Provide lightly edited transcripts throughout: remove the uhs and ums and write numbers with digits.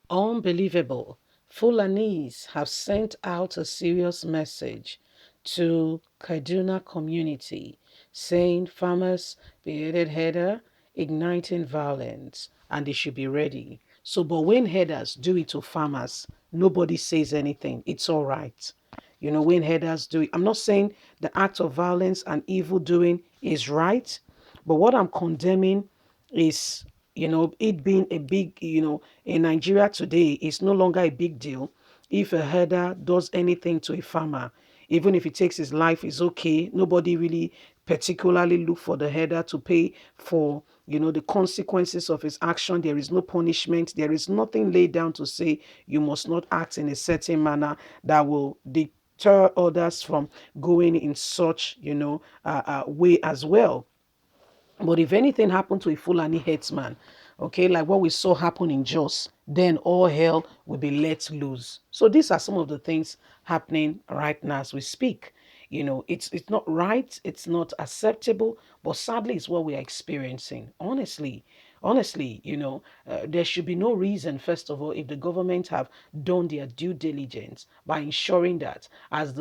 Unbelievable. Fulanis have sent out a serious message to Kaduna community saying farmers beheaded header, igniting violence, and they should be ready. So, but when headers do it to farmers, nobody says anything. It's all right. When headers do it, I'm not saying the act of violence and evil doing is right, but what I'm condemning is, it being a big, in Nigeria today, it's no longer a big deal if a herder does anything to a farmer. Even if it takes his life, it's okay. Nobody really particularly look for the herder to pay for, the consequences of his action. There is no punishment. There is nothing laid down to say you must not act in a certain manner that will deter others from going in such, way as well. But if anything happened to a Fulani headsman, okay, like what we saw happen in Jos, then all hell will be let loose. So these are some of the things happening right now as we speak. It's not right, it's not acceptable, but sadly, it's what we are experiencing. Honestly, there should be no reason, first of all, if the government have done their due diligence by ensuring that as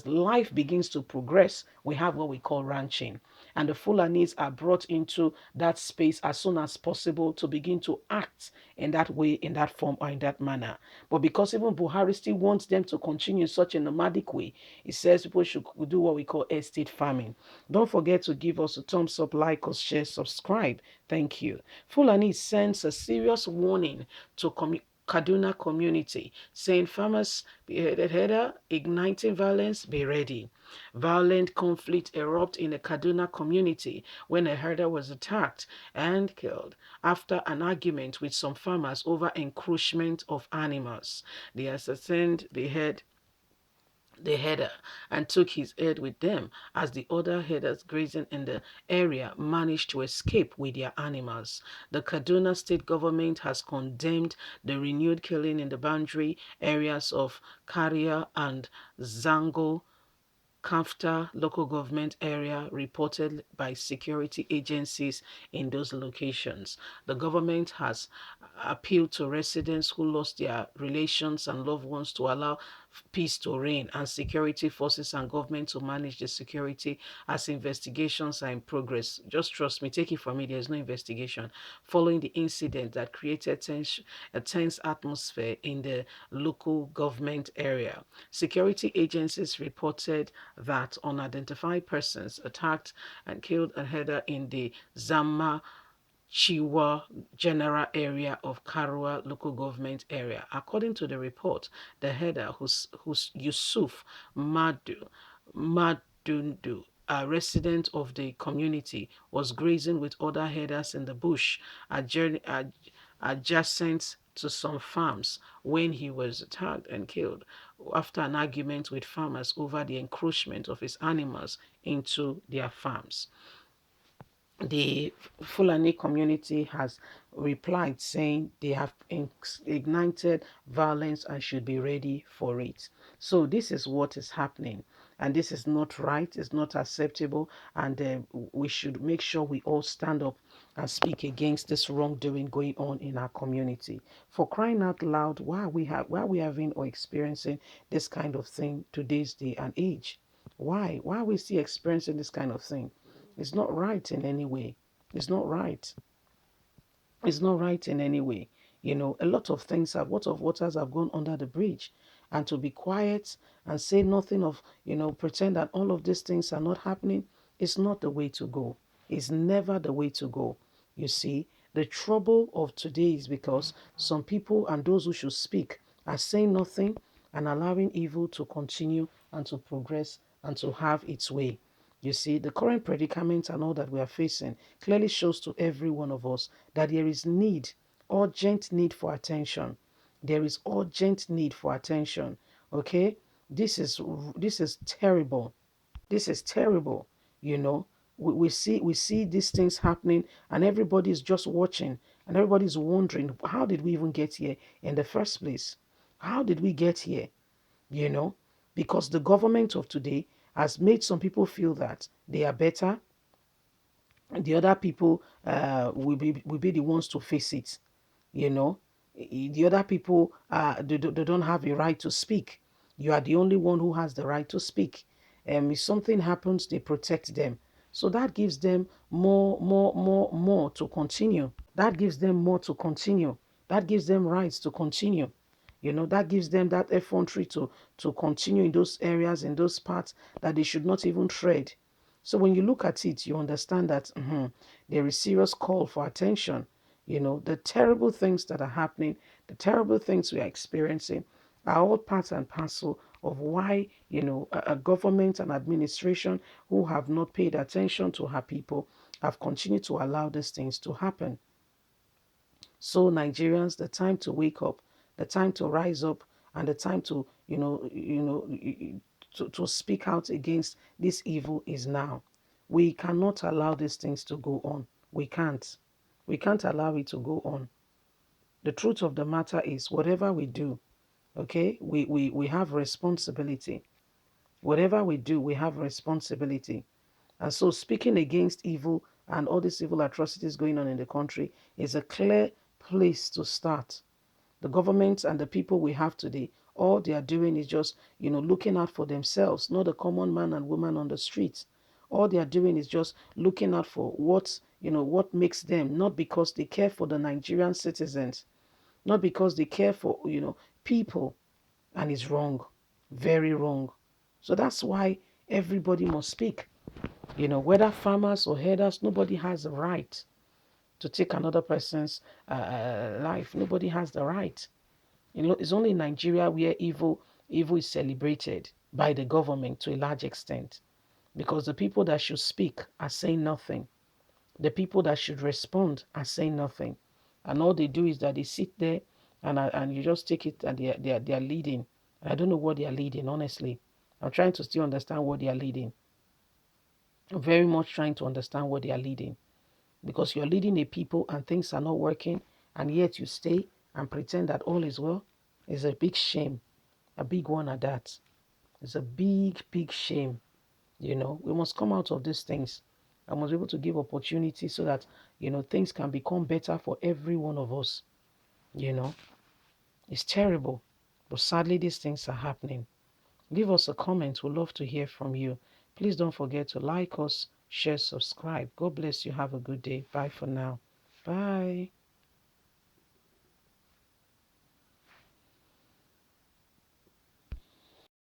life begins to progress, we have what we call ranching, and the Fulanis are brought into that space as soon as possible to begin to act in that way, in that form, or in that manner. But because even Buhari still wants them to continue in such a nomadic way, he says people should do what we call estate farming. Don't forget to give us a thumbs up, like us, share, subscribe. Thank you. Fulani sends a serious warning to Kaduna community, saying farmers beheaded header, igniting violence, be ready. Violent conflict erupted in the Kaduna community when a herder was attacked and killed after an argument with some farmers over encroachment of animals. The assassin beheaded the header and took his head with them as the other headers grazing in the area managed to escape with their animals. The Kaduna state government has condemned the renewed killing in the boundary areas of Karia and Zango Kafta local government area reported by security agencies in those locations. The government has appealed to residents who lost their relations and loved ones to allow peace to reign and security forces and government to manage the security as investigations are in progress. Just trust me, take it from me, there's no investigation. Following the incident that created a tense atmosphere in the local government area. Security agencies reported that unidentified persons attacked and killed a herder in the Zama Chiwa general area of Karua local government area. According to the report, the herder, who's Yusuf Madundu, a resident of the community, was grazing with other herders in the bush adjacent to some farms when he was attacked and killed after an argument with farmers over the encroachment of his animals into their farms. The Fulani community has replied saying they have ignited violence and should be ready for it. So this is what is happening, and this is not right, it's not acceptable, and we should make sure we all stand up and speak against this wrongdoing going on in our community. For crying out loud, why are we having or experiencing this kind of thing today's day and age? Why are we still experiencing this kind of thing? It's not right in any way. It's not right. It's not right in any way. A lot of things have, what of waters have gone under the bridge. And to be quiet and say nothing of, pretend that all of these things are not happening is not the way to go. It's never the way to go. You see, the trouble of today is because some people and those who should speak are saying nothing and allowing evil to continue and to progress and to have its way. You see, the current predicament and all that we are facing clearly shows to every one of us that there is need, urgent need for attention. There is urgent need for attention. Okay? This is terrible. This is terrible. You know, we see these things happening and everybody's just watching and everybody's wondering, how did we even get here in the first place? How did we get here? You know, because the government of today has made some people feel that they are better, and the other people will be the ones to face it. You know, The other people, they don't have a right to speak. You are the only one who has the right to speak. If something happens, they protect them. So that gives them more to continue. That gives them more to continue. That gives them rights to continue. That gives them that effrontery to continue in those areas, in those parts that they should not even tread. So when you look at it, you understand that there is serious call for attention. The terrible things that are happening, the terrible things we are experiencing are all part and parcel of why, a government and administration who have not paid attention to her people have continued to allow these things to happen. So Nigerians, the time to wake up, the time to rise up, and the time to, to speak out against this evil is now. We cannot allow these things to go on. We can't. We can't allow it to go on. The truth of the matter is, whatever we do, okay, we have responsibility. Whatever we do, we have responsibility. And so speaking against evil and all these evil atrocities going on in the country is a clear place to start. The government and the people we have today, all they are doing is just, looking out for themselves, not the common man and woman on the streets. All they are doing is just looking out for what makes them, not because they care for the Nigerian citizens, not because they care for, people. And it's wrong, very wrong. So that's why everybody must speak. Whether farmers or herders, nobody has the right to take another person's life. Nobody has the right. It's only in Nigeria where evil is celebrated by the government to a large extent, because the people that should speak are saying nothing. The people that should respond are saying nothing, and all they do is that they sit there and you just take it, and they are leading. I don't know what they are leading, honestly. I'm trying to still understand what they are leading. I'm very much trying to understand what they are leading, because you're leading a people and things are not working, and yet you stay and pretend that all is well. It's a big shame, a big one at that. It's a big shame. We must come out of these things. I must be able to give opportunity so that, things can become better for every one of us. You know, it's terrible, but sadly, these things are happening. Leave us a comment. We'd love to hear from you. Please don't forget to like us, share, subscribe. God bless you. Have a good day. Bye for now. Bye.